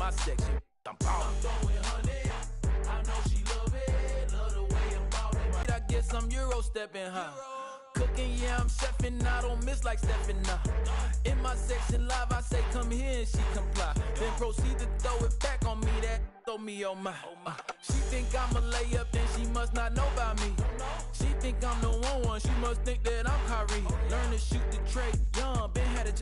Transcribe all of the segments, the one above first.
my section. I'm throwing honey. I know she love it. Love the way I'm ballin'. I guess I'm Euro stepping high. Cooking, yeah, I'm chefing. I don't miss like Stephen now. In my section live, I say come here and she comply. Then proceed to throw it back on me. That throw me on my. She think I'm a layup, then she must not know about me. She think I'm the one. She must think that I'm Kyrie. Learn to shoot the tray. Young, been had a.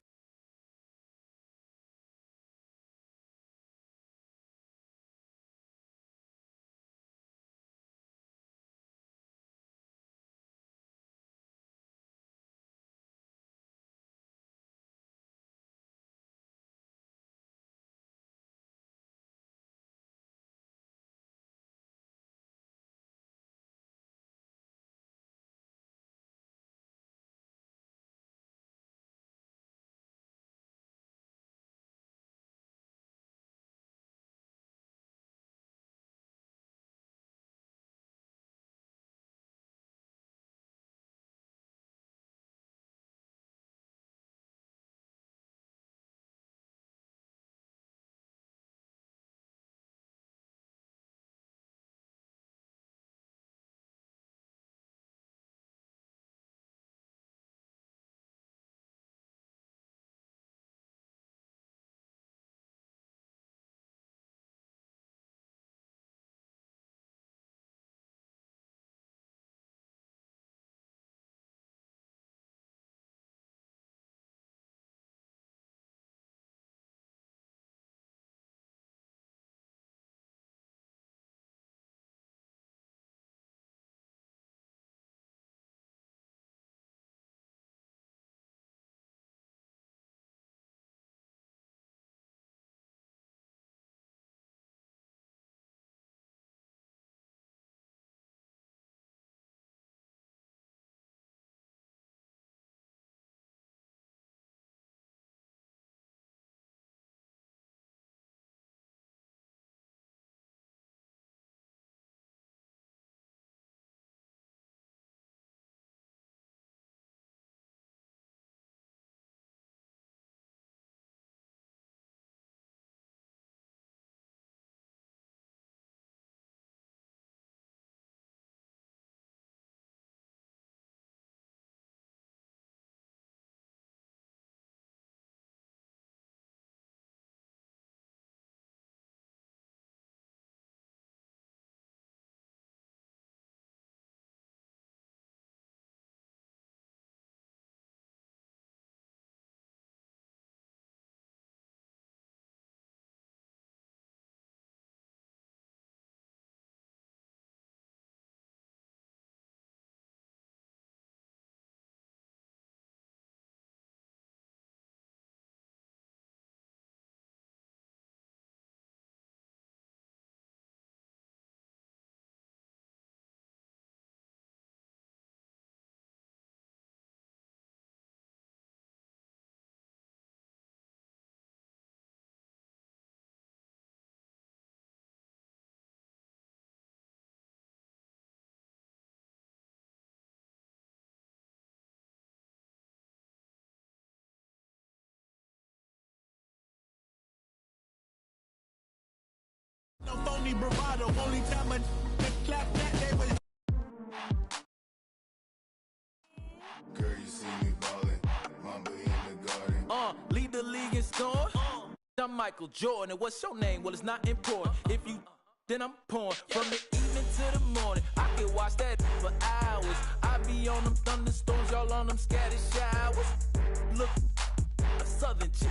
No phony bravado, only time I clap that they was. Girl, you see me ballin', Mamba in the garden. Lead the league in scoring. I'm Michael Jordan, and what's your name? Well, it's not important. If you then I'm pouring from the evening to the morning. I can watch that for hours. I be on them thunderstorms, y'all on them scattered showers. Look, a southern chick.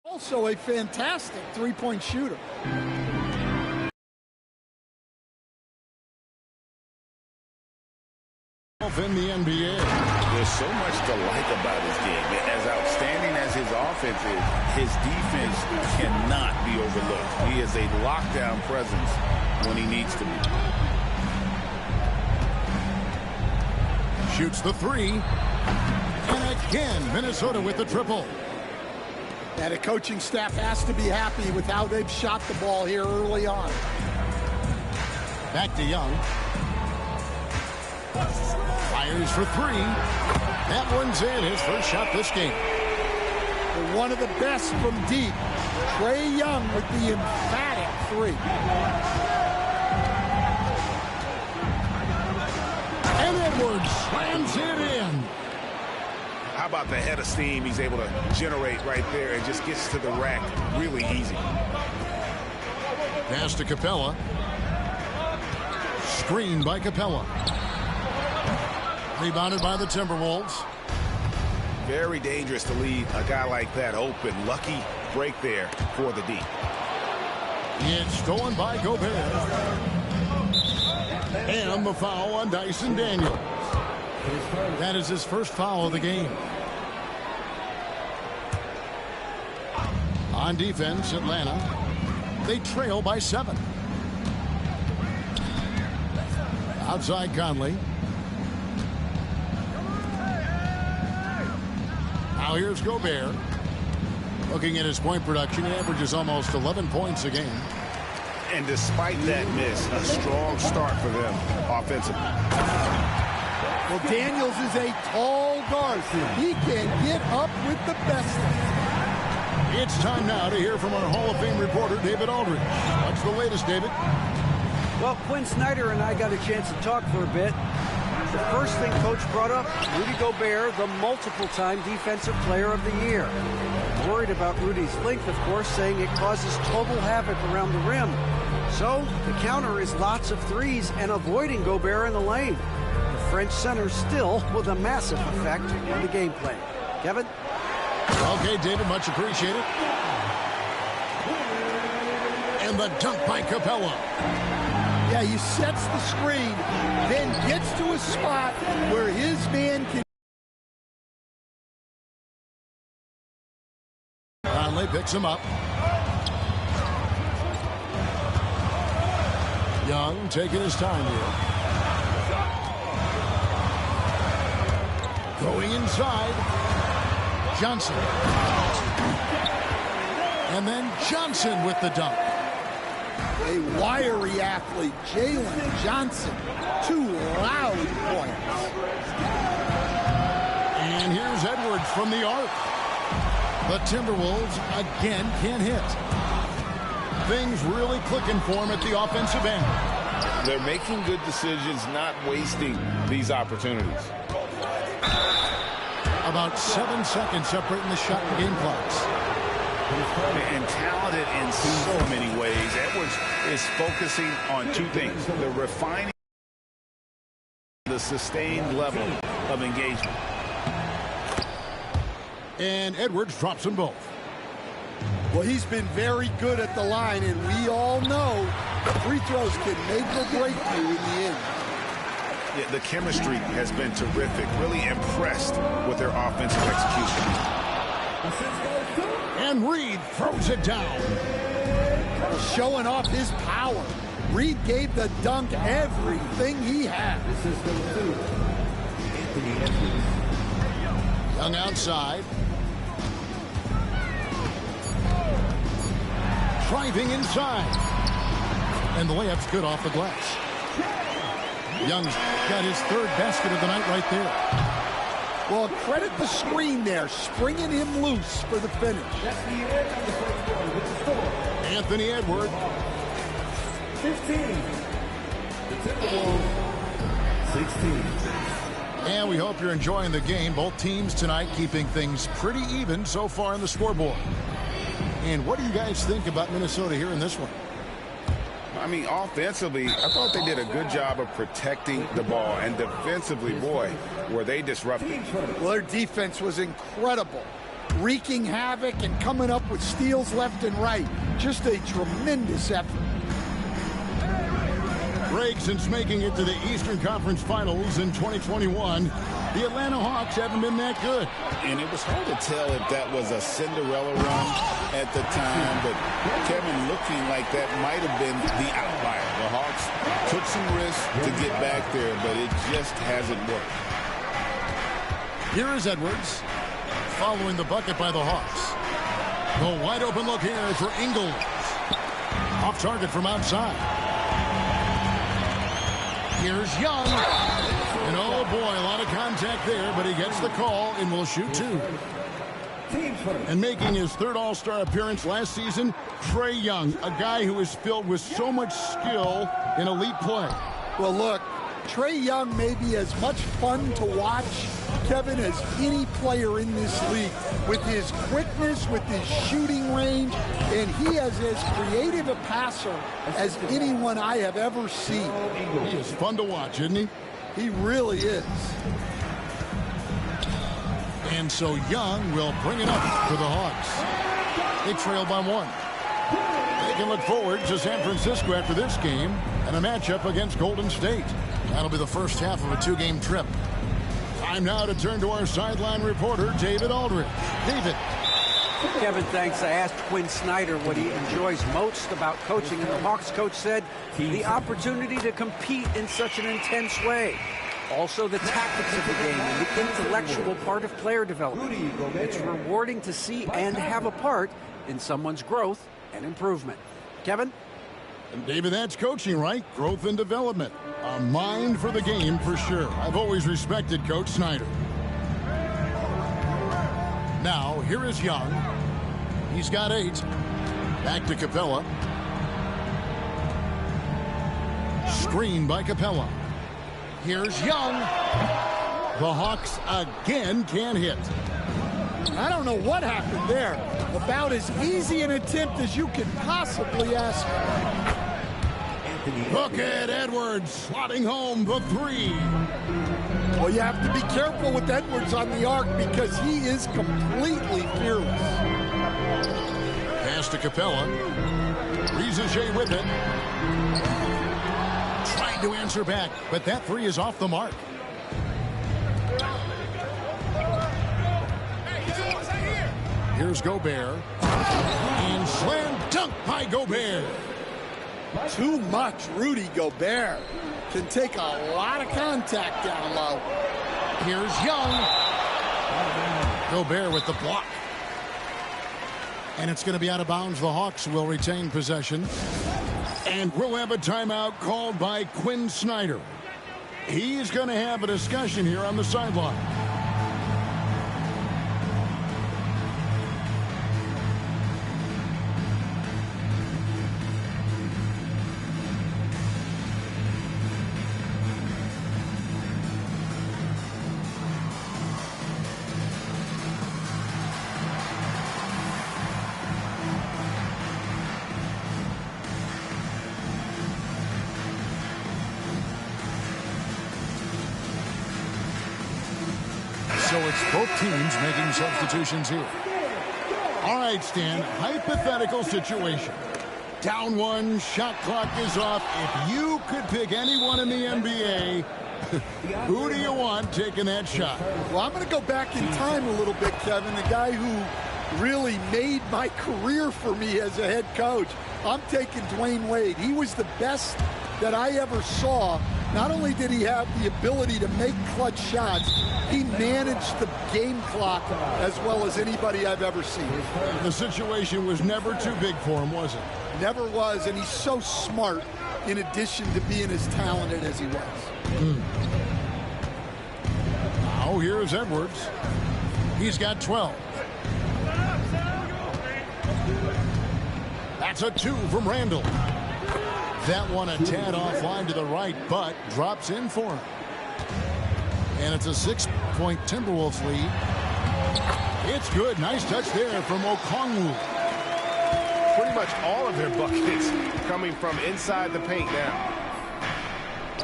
Also a fantastic three-point shooter. In the NBA. There's so much to like about his game. As outstanding as his offense is, his defense cannot be overlooked. He is a lockdown presence when he needs to be. Shoots the three. And again, Minnesota with the triple. And the coaching staff has to be happy with how they've shot the ball here early on. Back to Young. Fires for three. That one's in. His first shot this game. One of the best from deep. Trae Young with the emphatic three. And Edwards slams it in. How about the head of steam he's able to generate right there and just gets to the rack really easy. Pass to Capella. Screen by Capella. Rebounded by the Timberwolves. Very dangerous to leave a guy like that open. Lucky break there for the D. It's stolen by Gobert. And the foul on Dyson Daniels. That is his first foul of the game. On defense, Atlanta. They trail by 7. Outside Conley. Now here's Gobert. Looking at his point production, he averages almost 11 points a game. And despite that miss, a strong start for them offensively. Well, Daniels is a tall guard. He can get up with the best. It's time now to hear from our Hall of Fame reporter, David Aldridge. What's the latest, David? Well, Quinn Snyder and I got a chance to talk for a bit. The first thing Coach brought up, Rudy Gobert, the multiple-time Defensive Player of the Year. Worried about Rudy's length, of course, saying it causes total havoc around the rim. So the counter is lots of threes and avoiding Gobert in the lane. The French center still with a massive effect on the game plan. Kevin? Okay, David, much appreciated. And the dunk by Capella. Yeah, he sets the screen, then gets to a spot where his man can. Conley picks him up. Young taking his time here. Going inside. Johnson. And then Johnson with the dunk. A wiry athlete, Jalen Johnson. 2 loud points. And here's Edwards from the arc. The Timberwolves again can't hit. Things really clicking for him at the offensive end. They're making good decisions, not wasting these opportunities. About 7 seconds separating the shot and game clocks. And talented in so many ways. Edwards is focusing on 2 things. The refining, the sustained level of engagement. And Edwards drops them both. Well, he's been very good at the line, and we all know free throws can make or break you in the end. Yeah, the chemistry has been terrific. Really impressed with their offensive execution. And Reed throws it down. Showing off his power. Reed gave the dunk everything he had. Young outside. Driving inside. And the layup's good off the glass. Young's got his 3rd basket of the night right there. Well, credit the screen there, springing him loose for the finish. Anthony Edwards. 15. The Timberwolves, 16. And we hope you're enjoying the game. Both teams tonight keeping things pretty even so far on the scoreboard. And what do you guys think about Minnesota here in this one? I mean, offensively, I thought they did a good job of protecting the ball. And defensively, boy, were they disruptive. Well, their defense was incredible. wreaking havoc and coming up with steals left and right. Just a tremendous effort. Greg, since making it to the Eastern Conference Finals in 2021, the Atlanta Hawks haven't been that good. And it was hard to tell if that was a Cinderella run at the time, but Kevin, looking like that might have been the outlier. The Hawks took some risks to get back there, but it just hasn't worked. Here is Edwards following the bucket by the Hawks. The wide open look here for Ingles. Off target from outside. Here's Young. And oh boy, a lot of contact there, but he gets the call and will shoot two. And making his third All-Star appearance last season, Trae Young, a guy who is filled with so much skill in elite play. Well, look, Trae Young may be as much fun to watch, Kevin, as any player in this league. With his quickness, with his shooting range, and he is as creative a passer as anyone I have ever seen. He is fun to watch, isn't he? He really is. And so Young will bring it up for the Hawks. They trail by one. They can look forward to San Francisco after this game and a matchup against Golden State. That'll be the first half of a two-game trip. Time now to turn to our sideline reporter, David Aldridge. David. Kevin, thanks. I asked Quinn Snyder what he enjoys most about coaching, and the Hawks coach said the opportunity to compete in such an intense way. Also, the tactics of the game and the intellectual part of player development. It's rewarding to see and have a part in someone's growth and improvement. Kevin? And David, that's coaching, right? Growth and development. A mind for the game for sure. I've always respected Coach Snyder. Now, here is Young. He's got 8. Back to Capella. Screen by Capella. Here's Young. The Hawks again can't hit. I don't know what happened there. About as easy an attempt as you could possibly ask for. Look at Edwards slotting home the 3. Well, you have to be careful with Edwards on the arc because he is completely fearless. Pass to Capella. Rizache with it. Trying to answer back, but that 3 is off the mark. Here's Gobert. And slam dunk by Gobert. Too much Rudy Gobert. Can take a lot of contact down low. Here's Young. Gobert with the block. And it's going to be out of bounds. The Hawks will retain possession. And we'll have a timeout called by Quinn Snyder. He's going to have a discussion here on the sideline. So it's both teams making substitutions here. All right, Stan, hypothetical situation. Down 1, shot clock is off. If you could pick anyone in the NBA, who do you want taking that shot? Well, I'm going to go back in time a little bit, Kevin. The guy who really made my career for me as a head coach. I'm taking Dwayne Wade. He was the best that I ever saw. Not only did he have the ability to make clutch shots, he managed the game clock as well as anybody I've ever seen. The situation was never too big for him, was it? Never was, and he's so smart in addition to being as talented as he was. Now here's Edwards. He's got 12. That's a 2 from Randall. That one a tad offline to the right, but drops in for him. And it's a 6-point Timberwolves lead. It's good. Nice touch there from Okongwu. Pretty much all of their buckets coming from inside the paint now.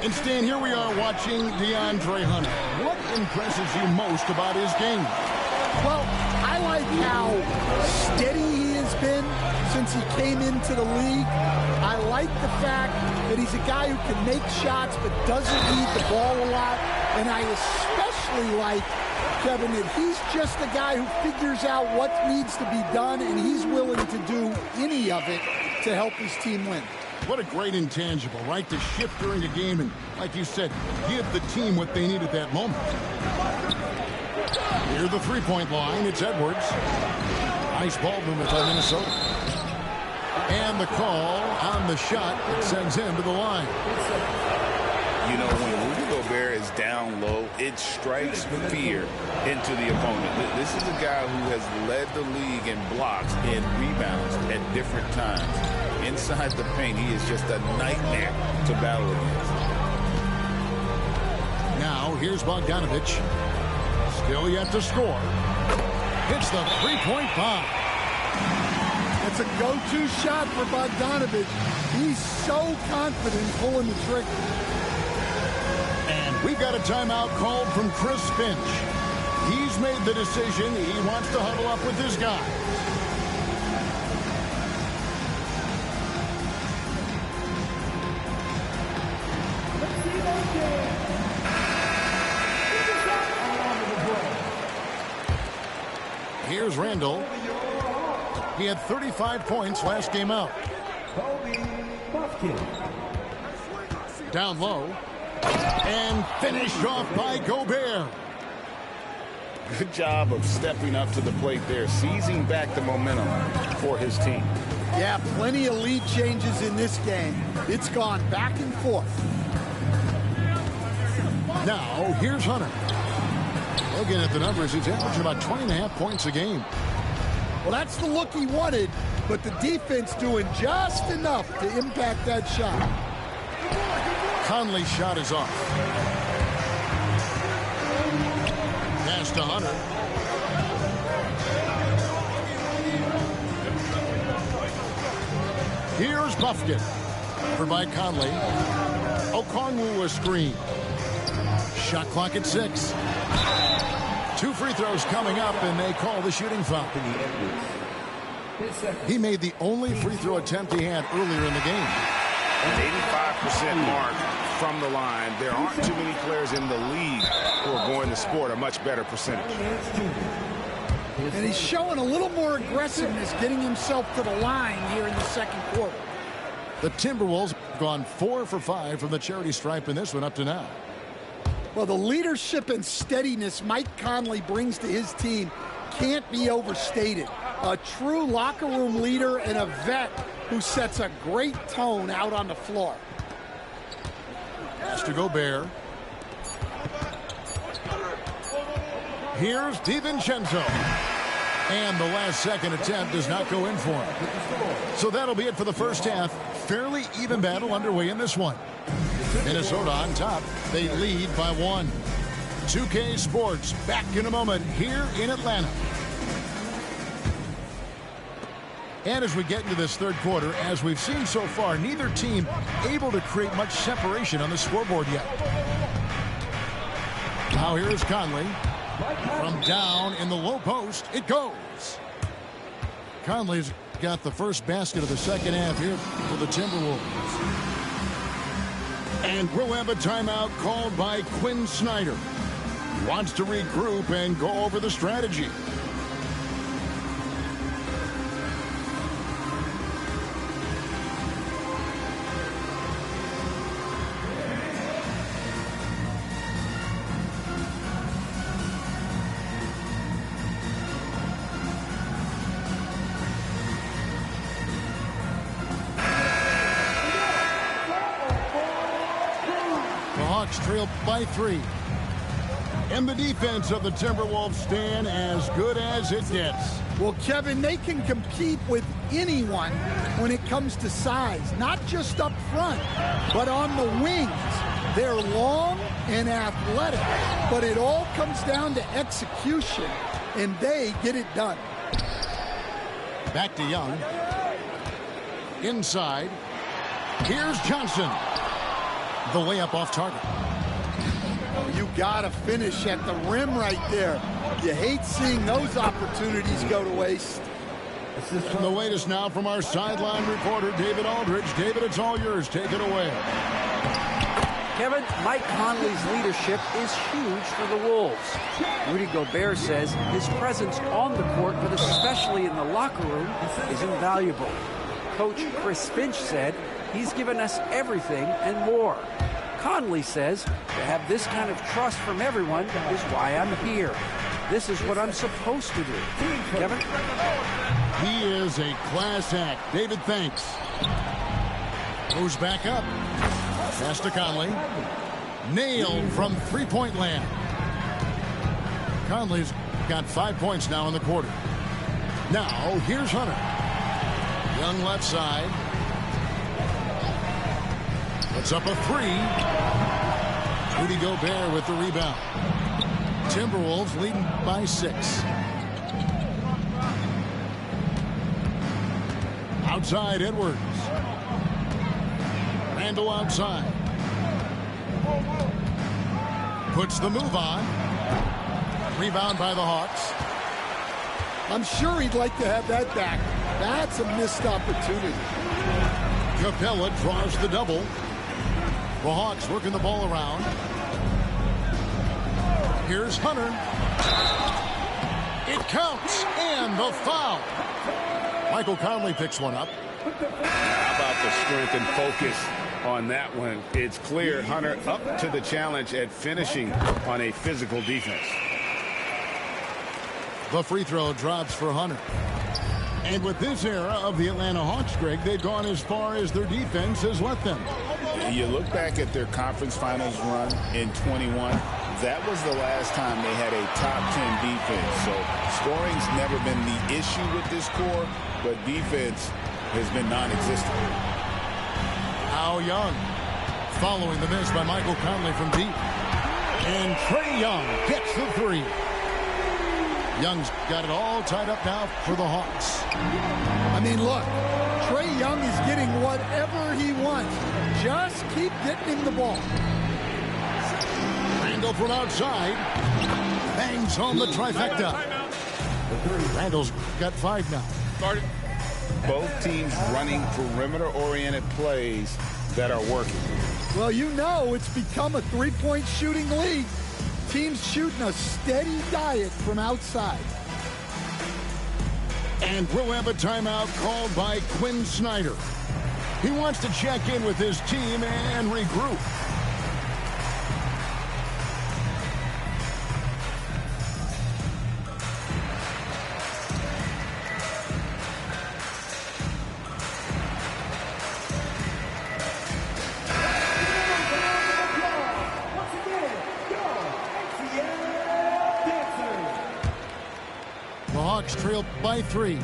And Stan, here we are watching DeAndre Hunter. What impresses you most about his game? Well, I like like how steady he has been since he came into the league. I like the fact that he's a guy who can make shots but doesn't need the ball a lot. And I especially like, Kevin, that he's just a guy who figures out what needs to be done, and he's willing to do any of it to help his team win. What a great intangible, right? To shift during a game and, like you said, give the team what they need at that moment. Near the three-point line, it's Edwards. Nice ball movement by Minnesota. And the call on the shot that sends him to the line. You know, when Rudy Gobert is down low, it strikes fear into the opponent. This is a guy who has led the league in blocks and rebounds at different times. Inside the paint, he is just a nightmare to battle against. Now, here's Bogdanovich. Still yet to score. Hits the three-point bomb. It's a go-to shot for Bogdanovich. He's so confident pulling the trigger. And we've got a timeout called from Chris Finch. He's made the decision. He wants to huddle up with his guys. Here's Randall. He had 35 points last game out. Down low. And finished off by Gobert. Good job of stepping up to the plate there, seizing back the momentum for his team. Yeah, plenty of lead changes in this game. It's gone back and forth. Now, here's Hunter. Looking at the numbers, he's averaging about 20.5 points a game. Well, that's the look he wanted, but the defense doing just enough to impact that shot. Conley's shot is off. Pass to Hunter. Here's Buffkin. For by Conley. Okongwu a screen. Shot clock at 6. 2 free throws coming up, and they call the shooting foul. He made the only free throw attempt he had earlier in the game. An 85% mark from the line. There aren't too many players in the league who are going to sport a much better percentage. And he's showing a little more aggressiveness, getting himself to the line here in the second quarter. The Timberwolves have gone 4 for 5 from the charity stripe in this one up to now. Well, the leadership and steadiness Mike Conley brings to his team can't be overstated. A true locker room leader and a vet who sets a great tone out on the floor. Pass to Gobert. Here's DiVincenzo. And the last second attempt does not go in for him. So that'll be it for the first half. Fairly even battle underway in this one. Minnesota on top. They lead by 1. 2K Sports back in a moment here in Atlanta. And as we get into this third quarter, as we've seen so far, neither team able to create much separation on the scoreboard yet. Now here is Conley. From down in the low post, it goes. Conley's got the first basket of the second half here for the Timberwolves. And we'll have a timeout called by Quinn Snyder. He wants to regroup and go over the strategy. Trail by 3. And the defense of the Timberwolves stand as good as it gets. Well, Kevin, they can compete with anyone when it comes to size, not just up front, but on the wings. They're long and athletic, but it all comes down to execution, and they get it done. Back to Young. Inside. Here's Johnson. The layup off target. You Gotta finish at the rim right there. You hate seeing those opportunities go to waste. And the latest now from our sideline reporter, David Aldridge. David, it's all yours. Take it away. Kevin, Mike Conley's leadership is huge for the Wolves. Rudy Gobert says his presence on the court, but especially in the locker room, is invaluable. Coach Chris Finch said he's given us everything and more. Conley says to have this kind of trust from everyone is why I'm here. This is what I'm supposed to do. Kevin? He is a class act. David, thanks. Goes back up. Pass to Conley. Nailed from three-point land. Conley's got 5 points now in the quarter. Now, here's Hunter. Young left side. Puts up a three. Rudy Gobert with the rebound. Timberwolves leading by 6. Outside, Edwards. Randall outside. Puts the move on. Rebound by the Hawks. I'm sure he'd like to have that back. That's a missed opportunity. Capella draws the double. The Hawks working the ball around. Here's Hunter. It counts, and the foul. Michael Conley picks one up. How about the strength and focus on that one? It's clear Hunter up to the challenge at finishing on a physical defense. The free throw drops for Hunter. And with this era of the Atlanta Hawks, Greg, they've gone as far as their defense has let them. You look back at their conference finals run in 21. That was the last time they had a top 10 defense. So scoring's never been the issue with this core, but defense has been non-existent. Now Young following the miss by Michael Conley from deep. And Trae Young gets the three. Young's got it all tied up now for the Hawks. I mean, look, Trae Young is getting whatever he wants. Just keep getting him the ball. Randall from outside. Bangs home the trifecta. Randall's got 5 now. Started. Both teams running perimeter-oriented plays that are working. Well, you know it's become a three-point shooting league. Teams shooting a steady diet from outside. And we'll have a timeout called by Quinn Snyder. He wants to check in with his team and regroup. Trailed by 3.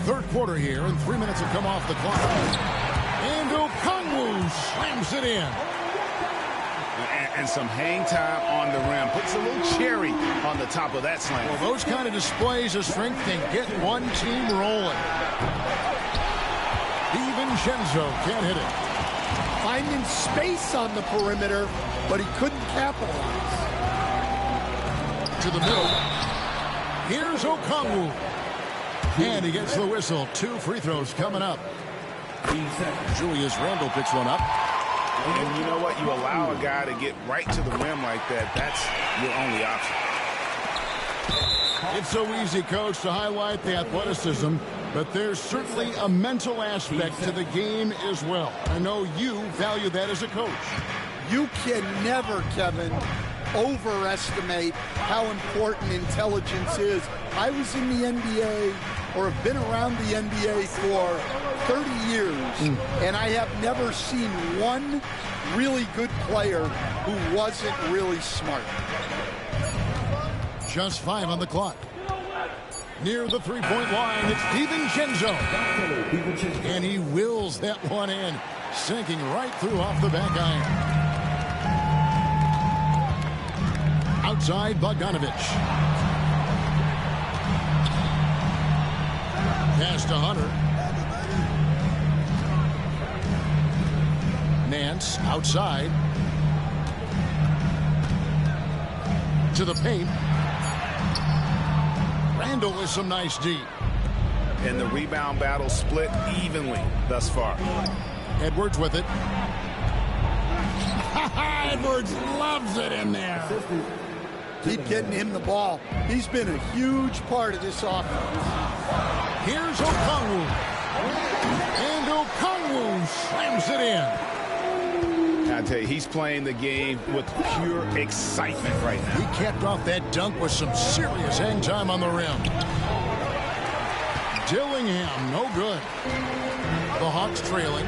Third quarter here, and 3 minutes have come off the clock. And Okongwu slams it in. And some hang time on the rim. Puts a little cherry on the top of that slam. Well, those kind of displays of strength can get one team rolling. DiVincenzo can't hit it. Finding space on the perimeter, but he couldn't capitalize. To the middle. Here's Okongwu. And he gets the whistle. 2 free throws coming up. Julius Randle picks one up. And you know what? You allow a guy to get right to the rim like that. That's your only option. It's so easy, Coach, to highlight the athleticism, but there's certainly a mental aspect to the game as well. I know you value that as a coach. You can never, Kevin, overestimate how important intelligence is. I was in the NBA, or have been around the NBA for 30 years, and I have never seen one really good player who wasn't really smart. Just 5 on the clock. Near the three-point line, it's DiVincenzo. And he wills that one in, sinking right through off the back iron. Outside, Bogdanovich. Pass to Hunter. Nance outside. To the paint. Randall with some nice D. And the rebound battle split evenly thus far. Edwards with it. Edwards loves it in there. Keep getting him the ball. He's been a huge part of this offense. Here's Okongwu. And Okongwu slams it in. I tell you, he's playing the game with pure excitement right now. He capped off that dunk with some serious hang time on the rim. Dillingham, no good. The Hawks trailing.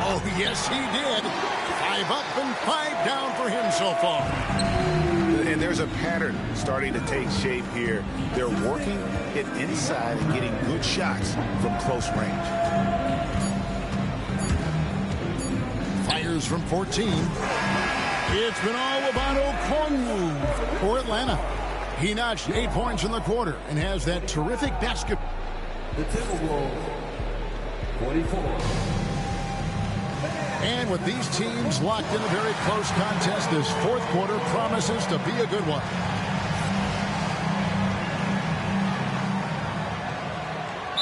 Oh, yes, he did. 5 up and 5 down for him so far. And there's a pattern starting to take shape here. They're working it inside and getting good shots from close range. Fires from 14. It's been all about Okongwu for Atlanta. He notched 8 points in the quarter and has that terrific basket. The Timberwolves, 44. And with these teams locked in a very close contest, this fourth quarter promises to be a good one.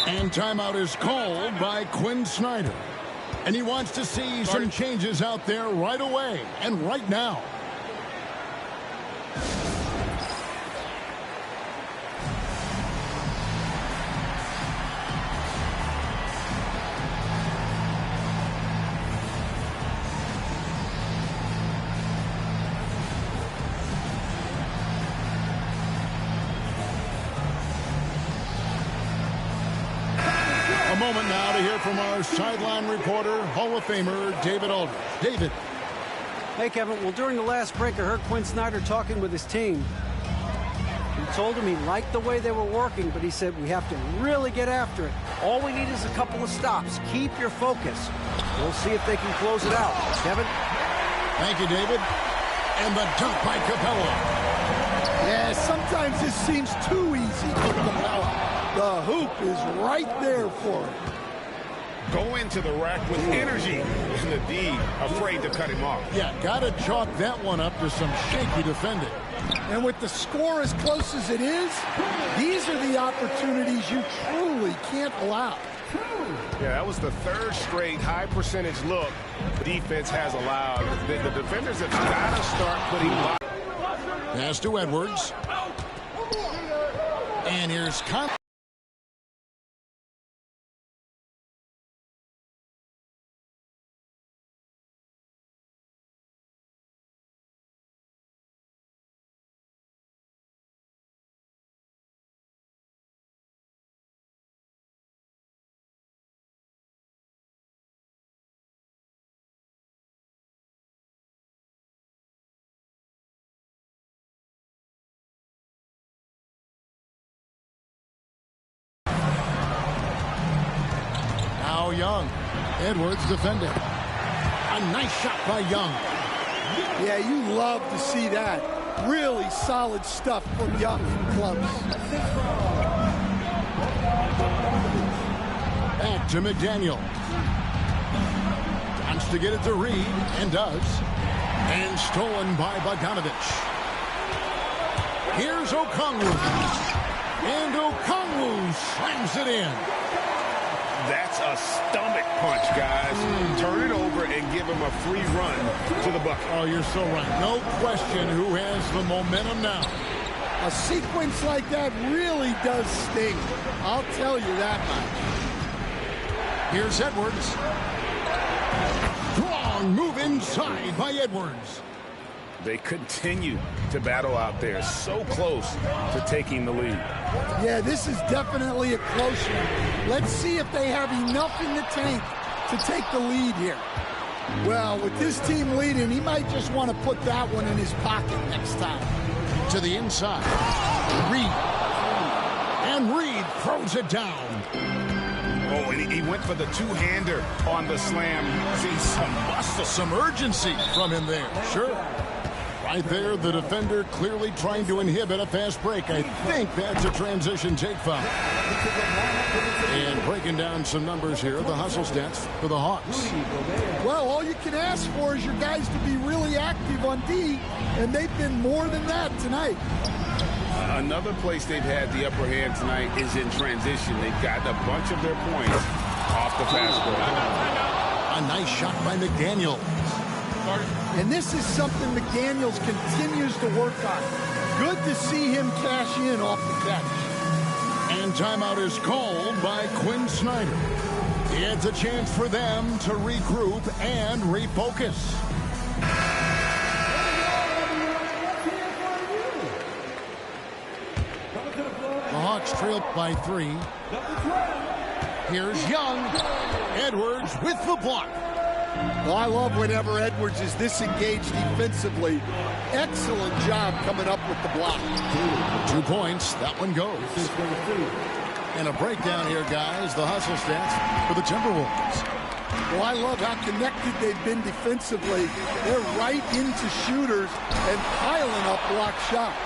And timeout is called by Quinn Snyder. And he wants to see some changes out there right away and right now. A moment now to hear from our sideline reporter, Hall of Famer David Aldridge. David. Hey, Kevin. Well, during the last break, I heard Quinn Snyder talking with his team. He told him he liked the way they were working, but he said we have to really get after it. All we need is a couple of stops. Keep your focus. We'll see if they can close it out. Kevin? Thank you, David. And the dunk by Capella. Yeah, sometimes this seems too easy for Capella. The hoop is right there for him. Go into the rack with energy. And the D afraid to cut him off. Yeah, got to chalk that one up to some shaky defending. And with the score as close as it is, these are the opportunities you truly can't allow. Yeah, that was the third straight high percentage look the defense has allowed. The defenders have got to start putting blocks. Pass to Edwards. And here's Con. Young. Edwards defending. A nice shot by Young. Yeah, you love to see that. Really solid stuff from Young from close. Back to McDaniel. Wants to get it to Reed, and does. And stolen by Bogdanovich. Here's Okongwu. And Okongwu slams it in. That's a stomach punch, guys. Turn it over and give him a free run to the bucket. Oh, you're so right. No question who has the momentum now. A sequence like that really does sting. I'll tell you that much. Here's Edwards. Strong move inside by Edwards. They continue to battle out there, so close to taking the lead. Yeah, this is definitely a close one. Let's see if they have enough in the tank to take the lead here. Well, with this team leading, he might just want to put that one in his pocket next time. To the inside. Reed. And Reed throws it down. Oh, and he went for the two-hander on the slam. See some muscle. Some urgency from him there. Sure. Right there, the defender clearly trying to inhibit a fast break. I think that's a transition take foul. And breaking down some numbers here, the hustle stats for the Hawks. Well, all you can ask for is your guys to be really active on D, and they've been more than that tonight. Another place they've had the upper hand tonight is in transition. They've gotten a bunch of their points off the fast break. A nice shot by McDaniel. And this is something McDaniels continues to work on. Good to see him cash in off the catch. And timeout is called by Quinn Snyder. It's a chance for them to regroup and refocus. The Hawks trail by 3. Here's Young. Edwards with the block. Well, I love whenever Edwards is this engaged defensively. Excellent job coming up with the block. 2 points. That one goes. And a breakdown here, guys. The hustle stats for the Timberwolves. Well, I love how connected they've been defensively. They're right into shooters and piling up block shots.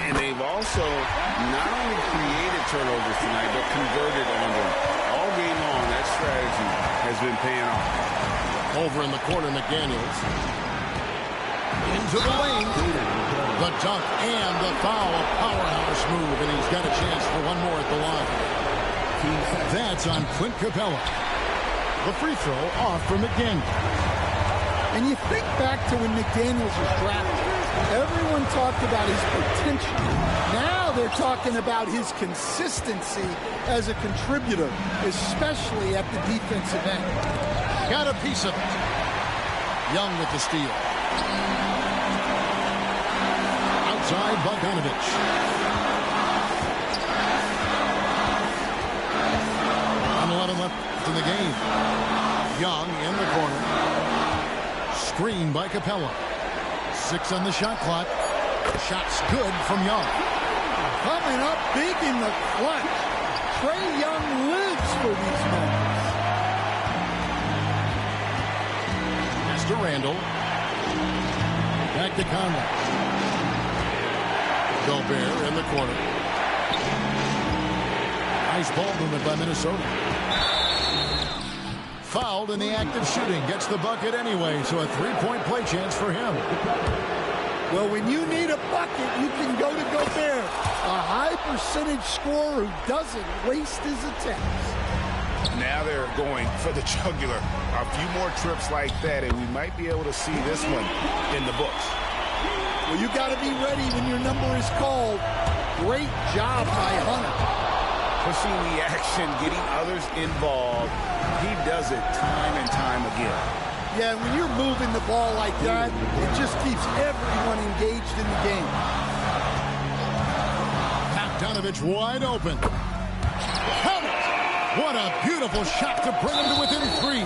And they've also not only created turnovers tonight, but converted on them. All game long, that strategy has been paying off. Over in the corner, McDaniels. Into the lane. The dunk and the foul. A powerhouse move, and he's got a chance for one more at the line. That's on Clint Capella. The free throw off from McDaniels. And you think back to when McDaniels was drafted. Everyone talked about his potential. Now they're talking about his consistency as a contributor, especially at the defensive end. Got a piece of it. Young with the steal. Outside, Bogdanovich. 1:11 left in the game. Young in the corner. Screen by Capella. 6 on the shot clock. Shot's good from Young. Coming up big in the clutch. Trae Young lives for these moments. To Randall. Back to Conley. Gobert in the corner. Nice ball movement by Minnesota. Fouled in the act of shooting. Gets the bucket anyway, so a 3-point play chance for him. Well, when you need a bucket, you can go to Gobert. A high percentage scorer who doesn't waste his attempts. Now they're going for the jugular. A few more trips like that, and we might be able to see this one in the books. Well, you got to be ready when your number is called. Great job by Hunter. Pushing the action, getting others involved. He does it time and time again. Yeah, when you're moving the ball like that, it just keeps everyone engaged in the game. Bogdanovich wide open. What a beautiful shot to bring him to within 3.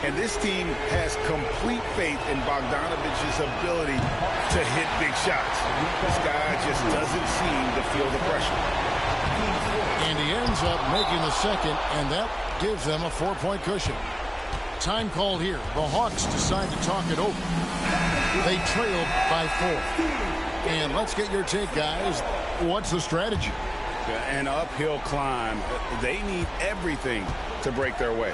And this team has complete faith in Bogdanovich's ability to hit big shots. This guy just doesn't seem to feel the pressure. And he ends up making the second, and that gives them a 4-point cushion. Time called here. The Hawks decide to talk it over. They trail by 4. And let's get your take, guys. What's the strategy? An uphill climb. They need everything to break their way.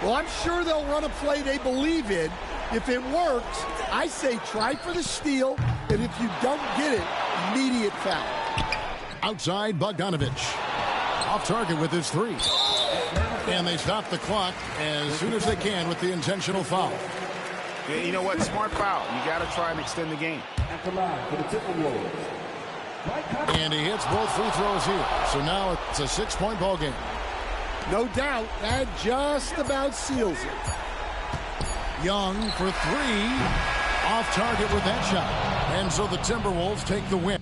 Well, I'm sure they'll run a play they believe in. If it works, I say try for the steal, and if you don't get it, immediate foul. Outside, Bogdanovich. Off target with his 3. And they stop the clock as soon as they can with the intentional foul. Yeah, you know what? Smart foul. You got to try and extend the game. And he hits both free throws here. So now it's a 6-point ball game. No doubt, that just about seals it. Young for 3. Off target with that shot. And so the Timberwolves take the win.